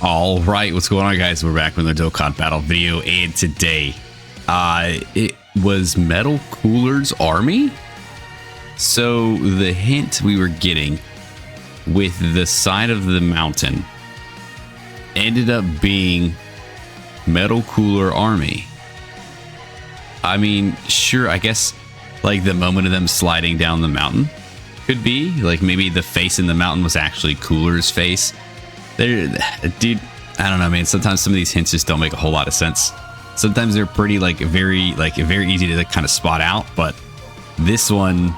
All right, what's going on, guys? We're back with the Dokkan Battle video, and today it was Metal Cooler's Army. So the hint we were getting with the side of the mountain ended up being Metal Cooler Army. I mean, sure, I guess like the moment of them sliding down the mountain could be like maybe the face in the mountain was actually Cooler's face. Dude, I don't know, man. Sometimes some of these hints just don't make a whole lot of sense. Sometimes they're pretty very easy to kind of spot out, but this one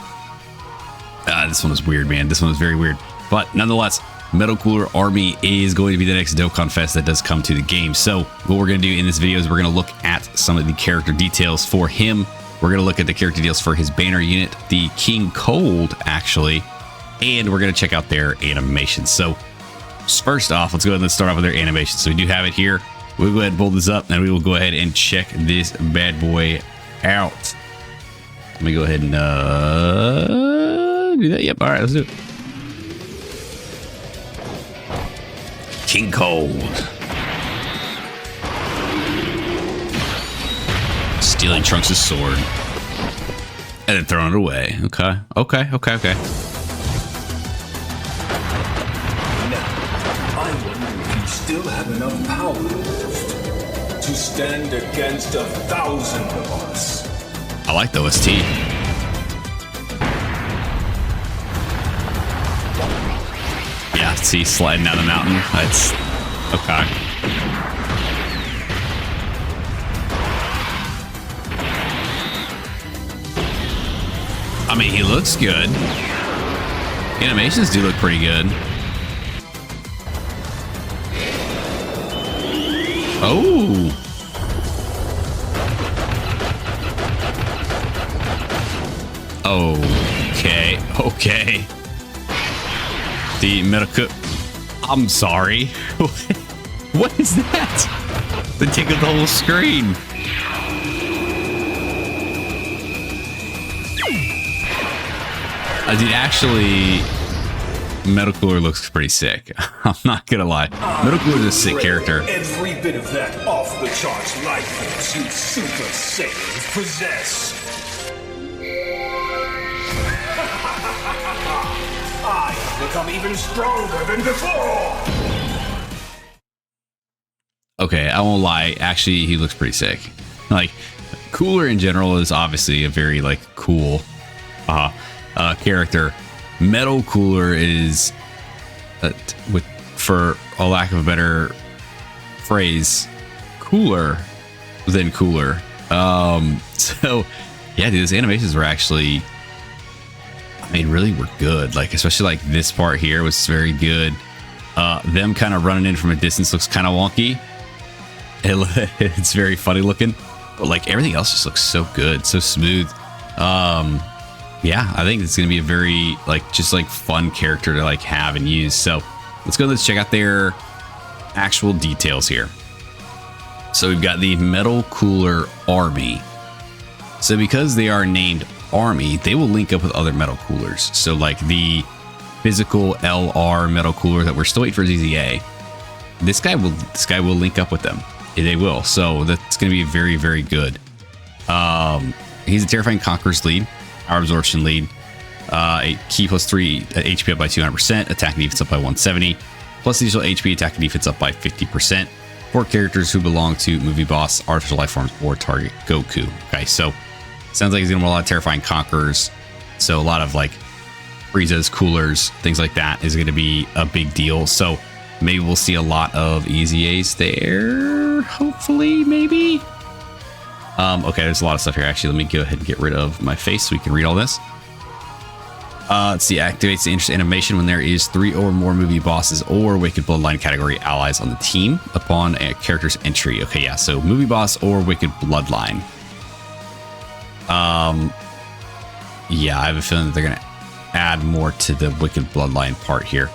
was weird, man. This one was very weird. But nonetheless, Metal Cooler Army is going to be the next Dokkanfest that does come to the game. So what we're going to do in this video is we're going to look at some of the character details for him. We're going to look at the character details for his banner unit, the King Cold, actually, and we're going to check out their animations. So first off, let's go ahead and start off with their animation. So we do have it here. We'll go ahead and pull this up, and we will go ahead and check this bad boy out. Let me go ahead and do that. Yep. All right, let's do it. King Cold. Stealing Trunks' sword. And then throwing it away. Okay. Okay. Okay. Okay. Still have enough power to stand against 1,000 of us. I like the OST. Yeah, see, sliding down the mountain. That's okay. I mean, he looks good. Animations do look pretty good. Oh. Okay. Okay. The medical. I'm sorry. What is that? They take up the whole screen. Dude, actually, Metal Cooler looks pretty sick. I'm not gonna lie. Metal Cooler is a sick character. Every bit of that off the charts life force you super saiyans possess. I have become even stronger than before. Okay, I won't lie. Actually, he looks pretty sick. Like, Cooler in general is obviously a very cool character. Metal Cooler is, for a lack of a better phrase, cooler than cooler. So yeah, dude, these animations were actually, I mean, really were good. Like, especially this part here was very good. Them kind of running in from a distance looks kind of wonky. It's very funny looking, but everything else just looks so good, so smooth. Yeah, I think it's going to be a very fun character to have and use. So let's check out their actual details here. So we've got the Metal Cooler Army. So because they are named Army, they will link up with other Metal Coolers. So the physical LR Metal Cooler that we're still waiting for ZZA, this guy will link up with them. They will. So that's going to be very, very good. He's a Terrifying Conqueror's lead. Power absorption lead, a key plus 3 HP up by 200%, attack and defense up by 170, plus additional HP, attack and defense up by 50% for characters who belong to movie boss, artificial life forms, or target Goku. Okay, so sounds like he's gonna want a lot of Terrifying Conquerors. So a lot of Frieza's, Coolers, things like that is gonna be a big deal. So maybe we'll see a lot of Easy A's there. Hopefully, maybe. Okay, there's a lot of stuff here. Actually, let me go ahead and get rid of my face so we can read all this. Let's see. Activates the interest animation when there is 3 or more movie bosses or Wicked Bloodline category allies on the team upon a character's entry. Okay, yeah. So movie boss or Wicked Bloodline. Yeah, I have a feeling that they're gonna add more to the Wicked Bloodline part here.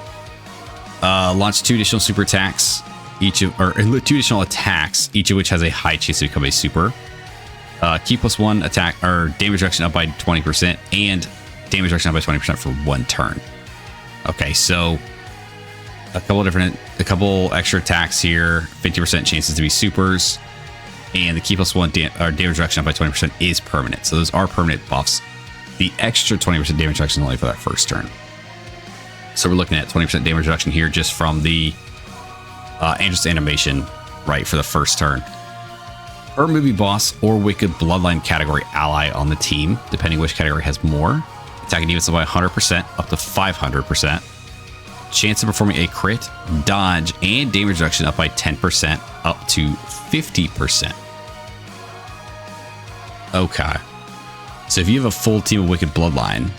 Launch 2 additional super attacks, or 2 additional attacks, each of which has a high chance to become a super. Key plus 1 attack or damage reduction up by 20% and damage reduction up by 20% for 1 turn. Okay, so a couple extra attacks here, 50% chances to be supers, and the key +1 damage reduction up by 20% is permanent. So those are permanent buffs. The extra 20% damage reduction is only for that first turn. So we're looking at 20% damage reduction here just from the Andrus animation, right, for the first turn. Per movie boss or Wicked Bloodline category ally on the team, depending which category has more. Attacking defense up by 100%, up to 500%. Chance of performing a crit, dodge, and damage reduction up by 10%, up to 50%. Okay. So if you have a full team of Wicked Bloodline,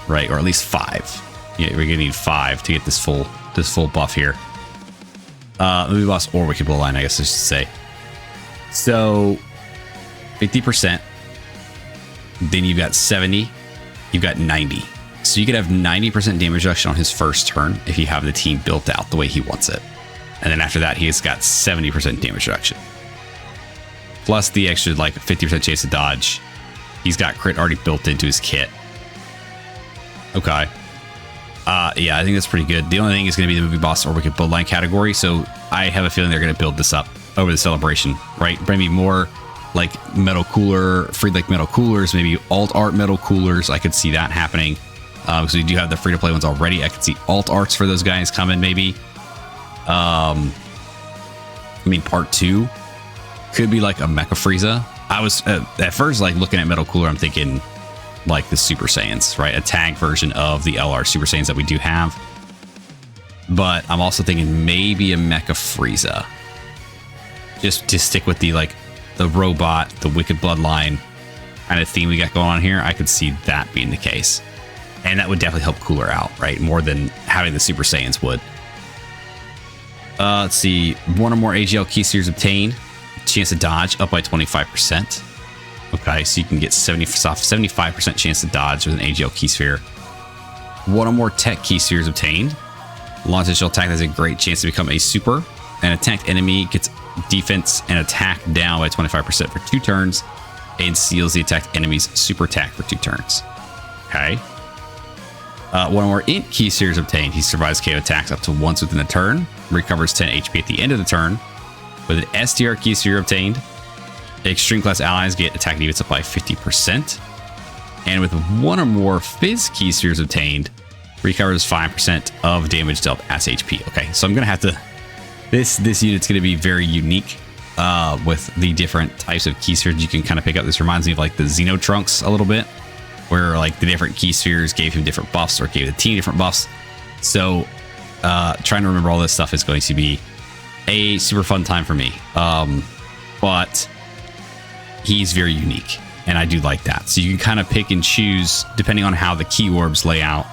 right, or at least 5, yeah, we're gonna need 5 to get this full buff here. Movie boss or Wicked Bloodline, I guess I should say. So 50%. Then you've got 70. You've got 90. So you could have 90% damage reduction on his first turn if you have the team built out the way he wants it. And then after that, he's got 70% damage reduction. Plus the extra like 50% chance to dodge. He's got crit already built into his kit. Okay. Yeah, I think that's pretty good. The only thing is going to be the movie boss or Wicked Bloodline category. So I have a feeling they're going to build this up over the celebration, right? Bring me more like metal cooler, free like metal coolers, maybe alt art metal coolers. I could see that happening. Because we do have the free to play ones already. I could see alt arts for those guys coming maybe. I mean, part 2 could be like a Mecha Frieza. I was at first like looking at metal cooler, I'm thinking like the Super Saiyans, right? A tag version of the LR Super Saiyans that we do have. But I'm also thinking maybe a Mecha Frieza. Just to stick with the like the robot, the Wicked Bloodline kind of theme we got going on here. I could see that being the case. And that would definitely help Cooler out, right? More than having the Super Saiyans would. Let's see. 1 or more AGL key series obtained. Chance to dodge up by 25%. Okay, so you can get 75% chance to dodge with an AGL key sphere. 1 or more tech key series obtained. Launch initial attack has a great chance to become a super. An attacked enemy gets defense and attack down by 25% for 2 turns. And seals the attacked enemy's super attack for 2 turns. Okay. 1 or more int key series obtained. He survives KO attacks up to once within a turn. Recovers 10 HP at the end of the turn. With an STR key series obtained, extreme class allies get attack defense up by 50%. And with 1 or more Fizz key series obtained, recovers 5% of damage dealt as HP. Okay, so I'm gonna have to. This unit's gonna be very unique with the different types of key spheres you can kind of pick up. This reminds me of like the Xeno Trunks a little bit, where like the different key spheres gave him different buffs or gave the team different buffs. So trying to remember all this stuff is going to be a super fun time for me. But he's very unique, and I do like that. So you can kind of pick and choose depending on how the key orbs lay out,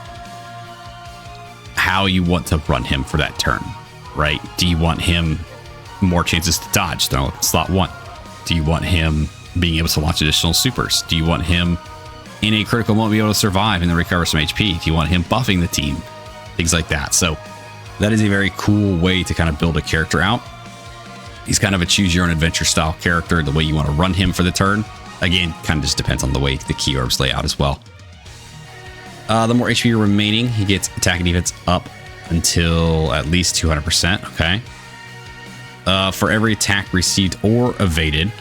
how you want to run him for that turn, right? Do you want him more chances to dodge? Then I'll slot 1. Do you want him being able to launch additional supers? Do you want him in a critical moment be able to survive and then recover some HP? Do you want him buffing the team? Things like that. So that is a very cool way to kind of build a character out. He's kind of a choose your own adventure style character, the way you want to run him for the turn. Again, kind of just depends on the way the key orbs lay out as well. The more HP remaining, he gets attack and defense up until at least 200%. Okay. For every attack received or evaded,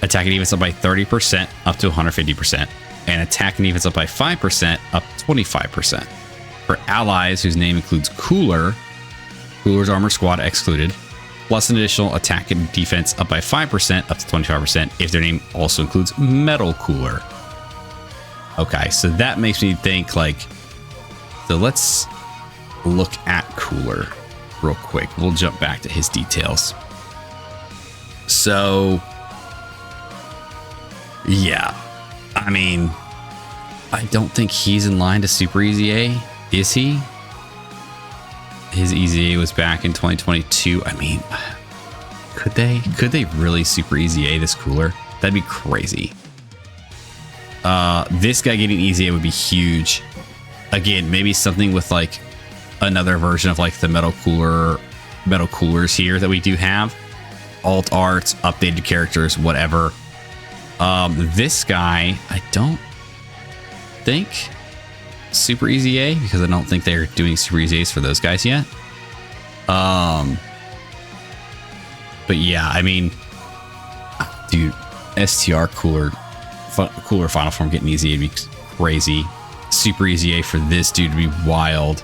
attack and defense up by 30% up to 150%. And attack and defense up by 5% up to 25%. For allies whose name includes Cooler, Cooler's Armor Squad excluded, plus an additional attack and defense up by 5% up to 25% if their name also includes Metal Cooler. Okay, so that makes me think like, so let's look at Cooler real quick. We'll jump back to his details. So, yeah, I mean, I don't think he's in line to Super Easy A, is he? His Easy A was back in 2022. I mean, could they really Super Easy A this Cooler? That'd be crazy. This guy getting Easy A would be huge. Again, maybe something with like another version of like the metal coolers here that we do have. Alt arts, updated characters, whatever. This guy, I don't think Super Easy A, because I don't think they're doing Super Easy A's for those guys yet. But yeah, I mean, dude, STR cooler final form getting easy would be crazy. Super easy A for this dude to be wild.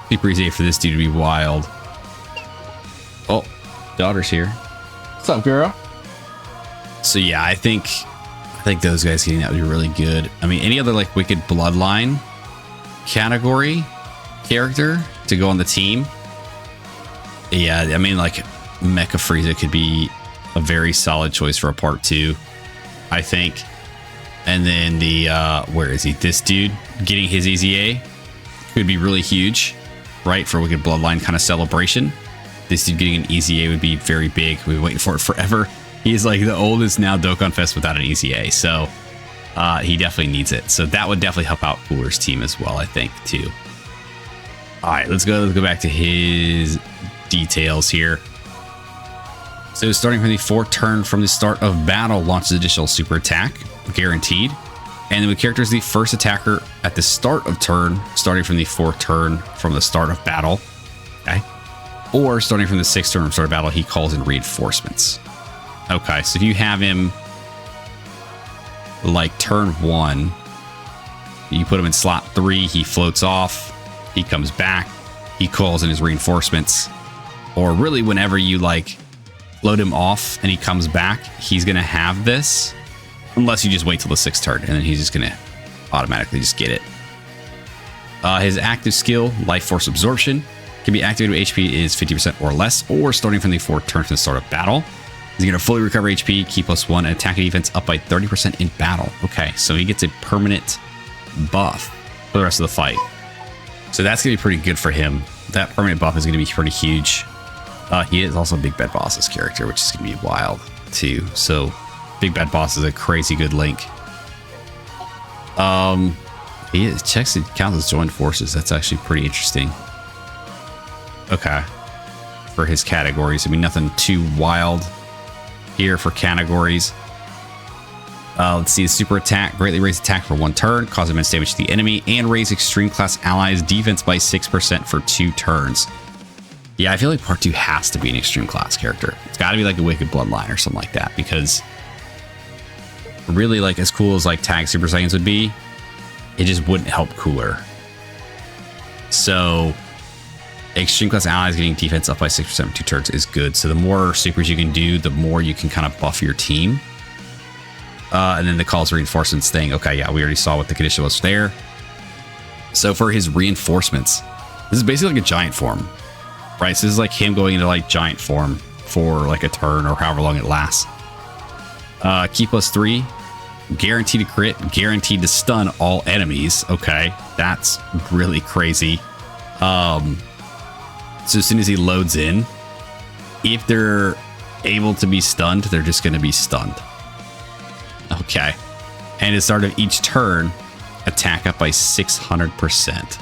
Super easy A for this dude to be wild. Oh, daughter's here. What's up, girl? So yeah, I think those guys getting that would be really good. I mean, any other like Wicked Bloodline category character to go on the team. Yeah, I mean, like Mecha Frieza could be a very solid choice for a part 2, I think. And then the where is he? This dude getting his easy A could be really huge, right? For Wicked Bloodline kind of celebration. This dude getting an easy A would be very big. We've been waiting for it forever. He's like the oldest now Dokkanfest without an easy A, so he definitely needs it. So that would definitely help out Cooler's team as well, I think, too. All right, let's go back to his details here. So starting from the 4th turn from the start of battle, launches additional super attack, guaranteed. And then with characters, the first attacker at the start of turn, starting from the 4th turn from the start of battle, okay? Or starting from the 6th turn from start of battle, he calls in reinforcements. Okay, so if you have him like turn 1, you put him in slot 3, he floats off, he comes back, he calls in his reinforcements. Or really whenever you like load him off and he comes back, he's going to have this. Unless you just wait till the 6th turn, and then he's just going to automatically just get it. His active skill, Life Force Absorption, can be activated when HP is 50% or less, or starting from the 4th turn from the start of battle. He's going to fully recover HP, key +1, and attack and defense up by 30% in battle. Okay, so he gets a permanent buff for the rest of the fight. So that's going to be pretty good for him. That permanent buff is going to be pretty huge. He is also Big Bad Boss's character, which is going to be wild too. So Big Bad Boss is a crazy good link. He is, checks it counts as joined forces. That's actually pretty interesting. Okay, for his categories, I mean, nothing too wild here for categories. Let's see, the super attack greatly raise attack for 1 turn, cause immense damage to the enemy, and raise extreme class allies defense by 6% for 2 turns. Yeah, I feel like part 2 has to be an extreme class character. It's got to be like a Wicked Bloodline or something like that, because really, like, as cool as like Tag Super Saiyans would be, it just wouldn't help Cooler. So extreme class allies getting defense up by 6% for 2 turns is good. So the more supers you can do, the more you can kind of buff your team. And then the calls reinforcements thing. Okay, yeah, we already saw what the condition was there. So for his reinforcements, this is basically like a giant form, right? So this is like him going into like giant form for like a turn or however long it lasts. Key +3, guaranteed to crit, guaranteed to stun all enemies. Okay, that's really crazy. So as soon as he loads in, if they're able to be stunned, they're just going to be stunned. Okay, and at the start of each turn, attack up by 600%.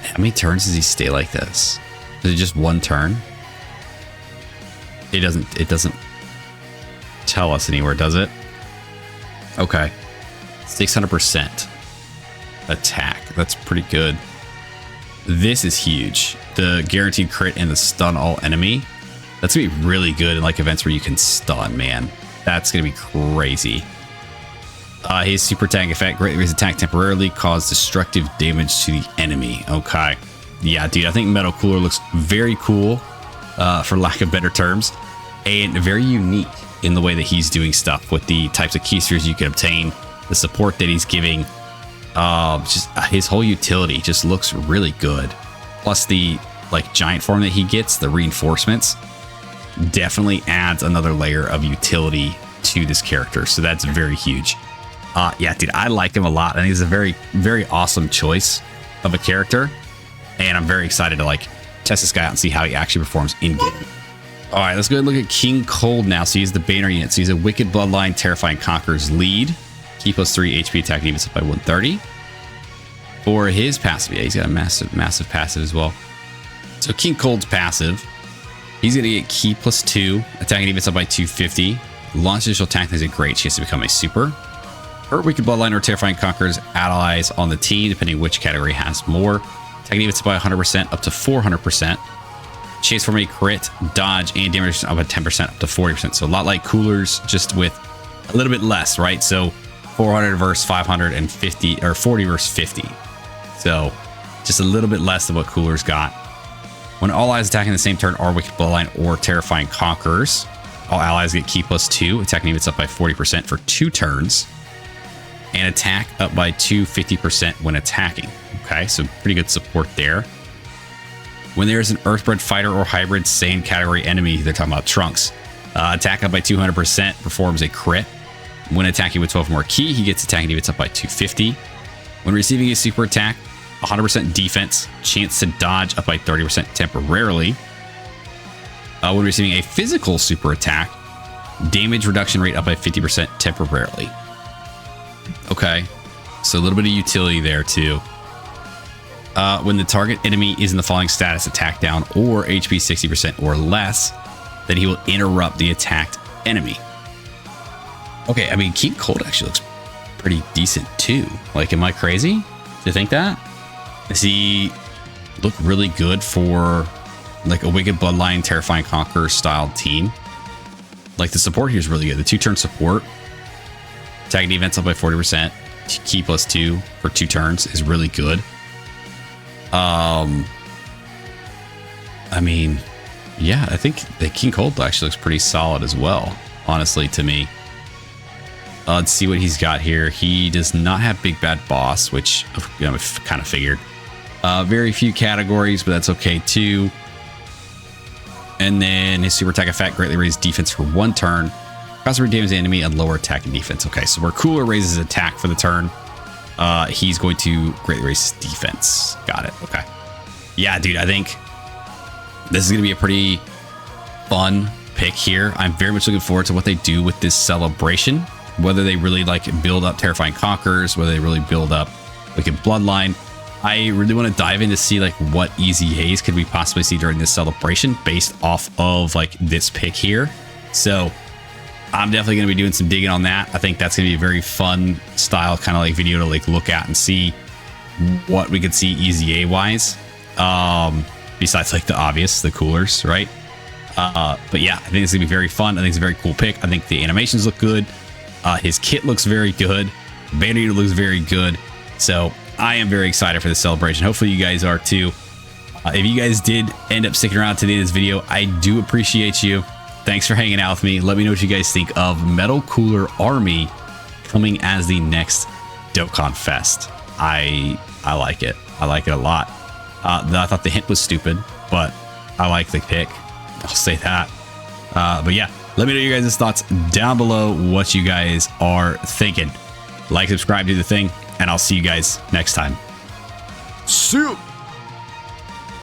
How many turns does he stay like this? Is it just 1 turn? It doesn't tell us anywhere, does it? Okay, 600% attack. That's pretty good. This is huge. The guaranteed crit and the stun all enemy. That's gonna be really good in like events where you can stun, man. That's gonna be crazy. His super attack effect, greatly raise attack temporarily, cause destructive damage to the enemy. Okay, yeah, dude, I think Metal Cooler looks very cool, for lack of better terms, and very unique in the way that he's doing stuff with the types of key spheres you can obtain, the support that he's giving. Just his whole utility just looks really good. Plus the like giant form that he gets, the reinforcements, definitely adds another layer of utility to this character. So that's very huge. Yeah, dude, I like him a lot. I think he's a very, very awesome choice of a character. And I'm very excited to like test this guy out and see how he actually performs in game. All right, let's go ahead and look at King Cold now. So he's the Banner unit. So he's a Wicked Bloodline, Terrifying Conqueror's lead. Key +3 HP attack and defense up by 130. For his passive, yeah, he's got a massive passive as well. So King Cold's passive, he's going to get Key +2, attack and defense up by 250. Launch initial attack has a great chance to become a super. Or Wicked Bloodline or Terrifying Conqueror's allies on the team, depending which category has more. Attack defense by 100% up to 400%. Chance from a crit, dodge, and damage up by 10% up to 40%. So a lot like Coolers, just with a little bit less, right? So 400 versus 550, or 40 versus 50. So just a little bit less than what Coolers got. When all allies attacking the same turn are Wicked Bloodline or Terrifying Conquerors, all allies get Ki +2. Attacking units up by 40% for 2 turns. And attack up by 250% when attacking. Okay, so pretty good support there. When there is an Earthbred fighter or hybrid same category enemy, they're talking about Trunks. Attack up by 200%, performs a crit. When attacking with 12 more Ki, he gets attacking units up by 250. When receiving a super attack, 100% defense, chance to dodge up by 30% temporarily. When receiving a physical super attack, damage reduction rate up by 50% temporarily. Okay, so a little bit of utility there too. When the target enemy is in the following status, attack down or HP 60% or less, then he will interrupt the attacked enemy. Okay, I mean, Keep Cold actually looks pretty decent too. Like, am I crazy to think that? Does he look really good for like a Wicked Bloodline, Terrifying Conqueror style team? Like, the support here is really good. The 2-turn support, attacking defense up by 40%, Ki +2 for 2 turns is really good. I mean, yeah, I think the King Cold actually looks pretty solid as well, honestly, to me. Let's see what he's got here. He does not have Big Bad Boss, which I've kind of figured. Very few categories, but that's okay too. And then his super attack effect greatly raises defense for 1 turn. Cost of damage the enemy and lower attack and defense. Okay, so where Cooler raises attack for the turn, he's going to greatly raise defense. Got it. Okay. Yeah, dude, I think this is going to be a pretty fun pick here. I'm very much looking forward to what they do with this celebration. Whether they really like build up Terrifying Conquerors, whether they really build up Wicked Bloodline. I really want to dive in to see like what easy A's could we possibly see during this celebration based off of like this pick here. So I'm definitely going to be doing some digging on that. I think that's going to be a very fun style kind of like video to like look at and see what we could see easy A wise. Besides like the obvious, the Coolers, right? But yeah, I think it's gonna be very fun. I think it's a very cool pick. I think the animations look good. His kit looks very good. Banner looks very good. So I am very excited for the celebration. Hopefully you guys are too. If you guys did end up sticking around to the end of this video, I do appreciate you. Thanks for hanging out with me. Let me know what you guys think of Metal Cooler Army coming as the next Dokkanfest. I like it. I like it a lot. I thought the hint was stupid, but I like the pick. I'll say that. But yeah, let me know your guys' thoughts down below, what you guys are thinking. Like, subscribe, do the thing, and I'll see you guys next time. See you.